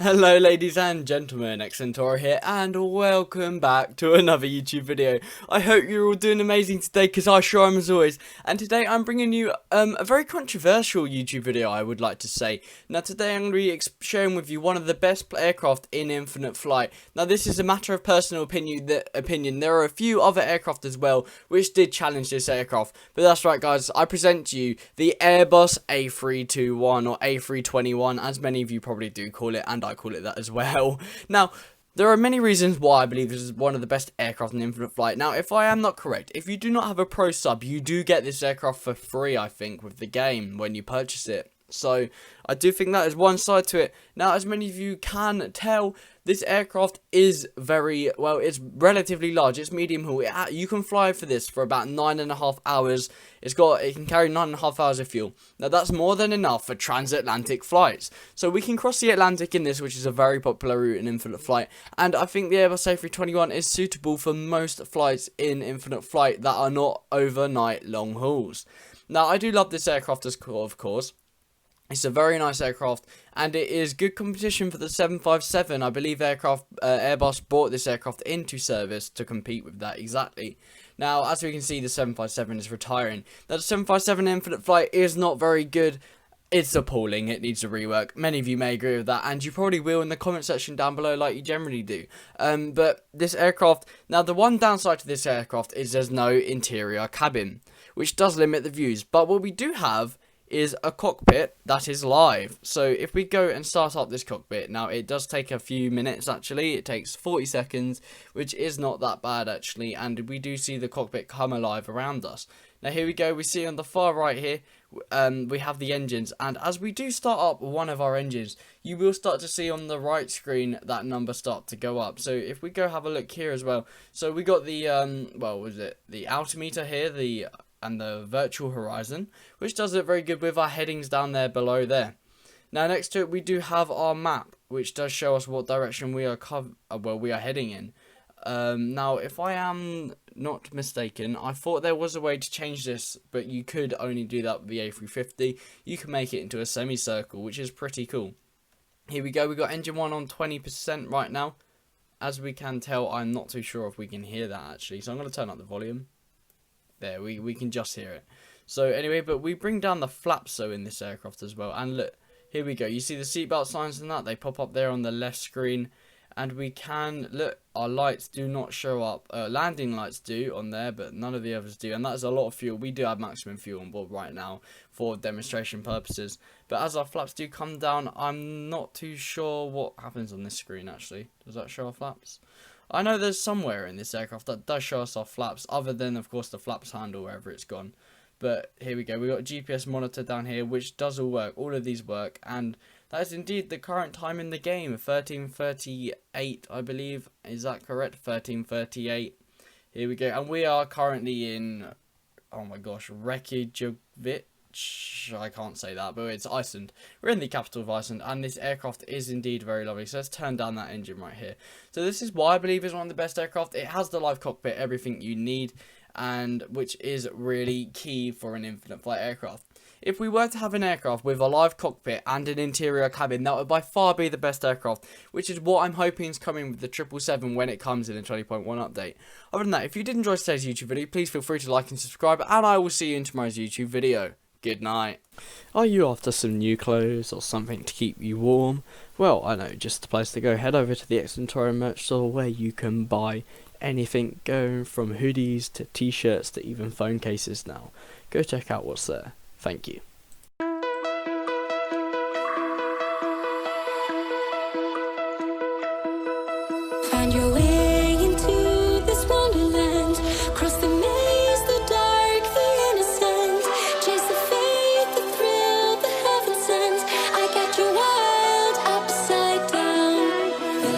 Hello ladies and gentlemen, Centaur here and welcome back to another YouTube video. I hope you're all doing amazing today because I sure am as always. And today I'm bringing you a very controversial YouTube video, I would like to say. Now today I'm going to be sharing with you one of the best aircraft in Infinite Flight. Now this is a matter of personal opinion. There are a few other aircraft as well which did challenge this aircraft. But that's right guys, I present to you the Airbus A321 or A321 as many of you probably do call it, and I call it that as well. Now, there are many reasons why I believe this is one of the best aircraft in Infinite Flight. Now, if I am not correct, if you do not have a pro sub, you do get this aircraft for free, I think, with the game when you purchase it. So, I do think that is one side to it. Now, as many of you can tell, this aircraft is very, well, it's relatively large. It's medium haul. You can fly for this for about 9.5 hours. It can carry 9.5 hours of fuel. Now, that's more than enough for transatlantic flights. So, we can cross the Atlantic in this, which is a very popular route in Infinite Flight. And I think the Airbus A321 is suitable for most flights in Infinite Flight that are not overnight long hauls. Now, I do love this aircraft, of course. It's a very nice aircraft, and it is good competition for the 757. I believe Airbus brought this aircraft into service to compete with that exactly. Now, as we can see, the 757 is retiring. Now, the 757 Infinite Flight is not very good. It's appalling. It needs a rework. Many of you may agree with that, and you probably will in the comment section down below like you generally do. But this aircraft, now the one downside to this aircraft is there's no interior cabin, which does limit the views. But what we do have is a cockpit that is live. So if we go and start up this cockpit, now it does take a few minutes actually. It takes 40 seconds, which is not that bad actually, and we do see the cockpit come alive around us. Now here we go, we see on the far right here, we have the engines, and as we do start up one of our engines, you will start to see on the right screen that number start to go up. So if we go have a look here as well, so we got the, the altimeter here, and the virtual horizon, which does it very good with our headings down there below there. Now next to it we do have our map, which does show us what direction we are heading in. Now if I am not mistaken, I thought there was a way to change this, but you could only do that with the A350. You can make it into a semicircle, which is pretty cool. Here we go, we got engine 1 on 20% right now. As we can tell, I'm not too sure if we can hear that actually, so I'm going to turn up the volume. There, we can just hear it. So anyway, but we bring down the flaps so in this aircraft as well. And look, here we go. You see the seatbelt signs and that? They pop up there on the left screen. And we can, look, our lights do not show up. Landing lights do on there, but none of the others do. And that is a lot of fuel. We do have maximum fuel on board right now for demonstration purposes. But as our flaps do come down, I'm not too sure what happens on this screen actually. Does that show our flaps? I know there's somewhere in this aircraft that does show us our flaps, other than, of course, the flaps handle wherever it's gone. But here we go. We've got a GPS monitor down here, which does all work. All of these work. And that is indeed the current time in the game, 13:38, I believe. Is that correct? 13:38. Here we go. And we are currently in, oh my gosh, Reykjavik. I can't say that, but it's Iceland. We're in the capital of Iceland, and this aircraft is indeed very lovely. So let's turn down that engine right here. So this is why I believe it's one of the best aircraft. It has the live cockpit, everything you need, and which is really key for an Infinite Flight aircraft. If we were to have an aircraft with a live cockpit and an interior cabin, that would by far be the best aircraft, which is what I'm hoping is coming with the 777 when it comes in a 20.1 update. Other than that, if you did enjoy today's YouTube video, please feel free to like and subscribe, and I will see you in tomorrow's YouTube video. Good night. Are you after some new clothes or something to keep you warm? Well, I know just the place to go. Head over to the Centaur merch store where you can buy anything going from hoodies to t-shirts to even phone cases now. Go check out what's there. Thank you. Find your way.